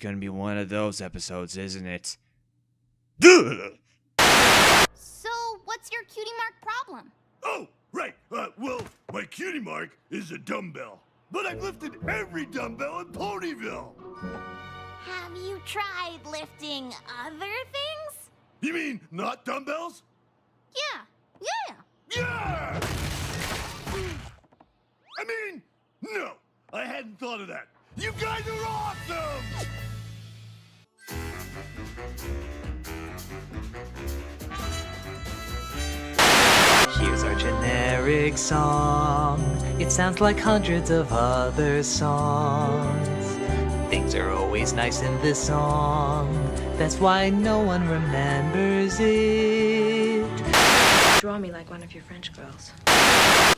gonna be one of those episodes, isn't it? So, what's your cutie mark problem? Oh, right. Well, my cutie mark is a dumbbell. But I've lifted every dumbbell in Ponyville. Have you tried lifting other things? You mean not dumbbells? Yeah. Yeah! I mean, no. I hadn't thought of that. You guys are awesome! Here's our generic song. It sounds like hundreds of other songs. Things are always nice in this song. That's why no one remembers it. Draw me like one of your French girls. And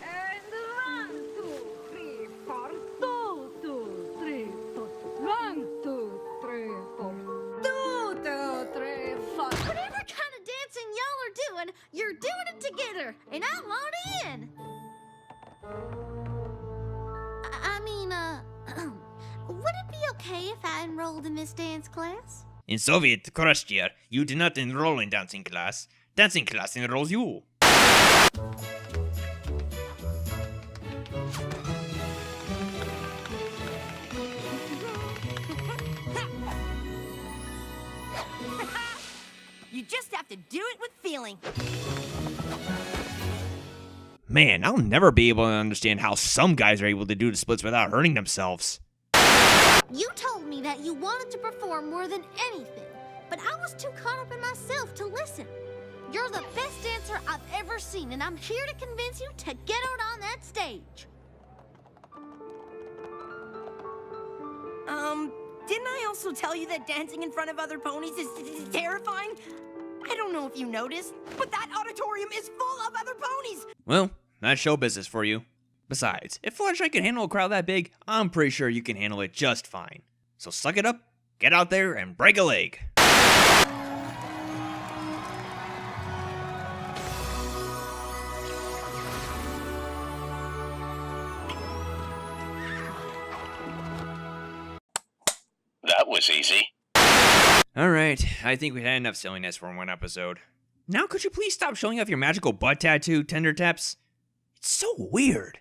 1, 2, 3, 4. 2, 2, 3, 4. 1, 2, 3, 4. 2, 2, 3, 4. Whatever kind of dancing y'all are doing, you're doing it together, and I want in. Would it be okay if I enrolled in this dance class? In Soviet Russia, you do not enroll in dancing class. Dancing class enrolls you. You just have to do it with feeling. Man, I'll never be able to understand how some guys are able to do the splits without hurting themselves. You told me that you wanted to perform more than anything, but I was too caught up in myself to listen. You're the best dancer I've ever seen, and I'm here to convince you to get out on that stage. Didn't I also tell you that dancing in front of other ponies is terrifying? I don't know if you noticed, but that auditorium is full of other ponies! Well, that's show business for you. Besides, if Fluttershy can handle a crowd that big, I'm pretty sure you can handle it just fine. So suck it up, get out there, and break a leg. That was easy. Alright, I think we had enough silliness for one episode. Now could you please stop showing off your magical butt tattoo, Tender Taps? It's so weird.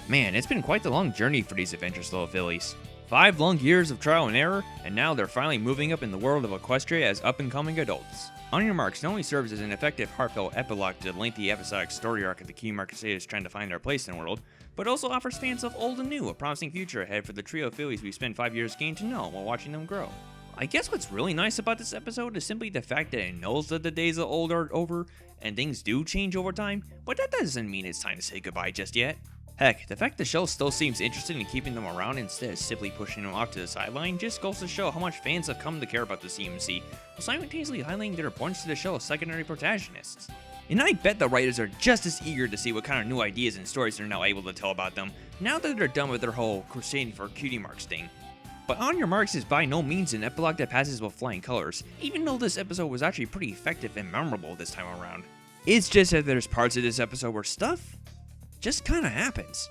Man, it's been quite the long journey for these adventurous little fillies. 5 long years of trial and error, and now they're finally moving up in the world of Equestria as up-and-coming adults. On Your Marks not only serves as an effective, heartfelt epilogue to the lengthy episodic story arc of the Cutie Mark Crusaders trying to find their place in the world, but also offers fans of old and new a promising future ahead for the trio of fillies we spent 5 years getting to know while watching them grow. I guess what's really nice about this episode is simply the fact that it knows that the days of old are over, and things do change over time, but that doesn't mean it's time to say goodbye just yet. Heck, the fact the show still seems interested in keeping them around instead of simply pushing them off to the sideline just goes to show how much fans have come to care about the CMC, while simultaneously highlighting their importance to the show as secondary protagonists. And I bet the writers are just as eager to see what kind of new ideas and stories they're now able to tell about them, now that they're done with their whole crusading for cutie marks thing. But On Your Marks is by no means an epilogue that passes with flying colors, even though this episode was actually pretty effective and memorable this time around. It's just that there's parts of this episode where stuff just kinda happens.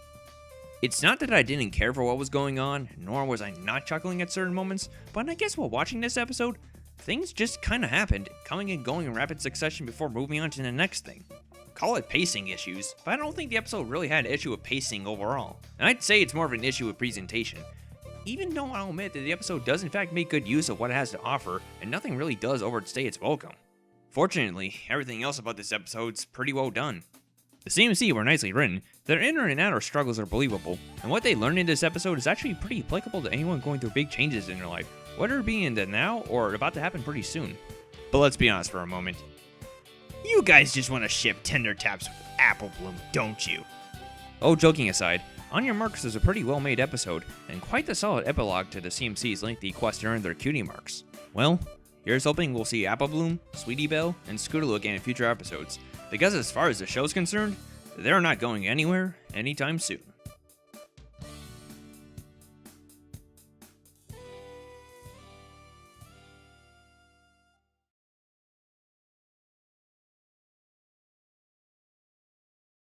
It's not that I didn't care for what was going on, nor was I not chuckling at certain moments, but I guess while watching this episode, things just kinda happened, coming and going in rapid succession before moving on to the next thing. Call it pacing issues, but I don't think the episode really had an issue with pacing overall, and I'd say it's more of an issue with presentation. Even though I'll admit that the episode does in fact make good use of what it has to offer, and nothing really does overstay its welcome. Fortunately, everything else about this episode's pretty well done. The CMC were nicely written, their inner and outer struggles are believable, and what they learned in this episode is actually pretty applicable to anyone going through big changes in their life, whether it be in the now or about to happen pretty soon. But let's be honest for a moment. You guys just want to ship Tender Taps with Apple Bloom, don't you? Oh, joking aside, On Your Marks is a pretty well made episode, and quite the solid epilogue to the CMC's lengthy quest to earn their cutie marks. Well, here's hoping we'll see Apple Bloom, Sweetie Belle, and Scootaloo again in future episodes, because as far as the show's concerned, they're not going anywhere anytime soon.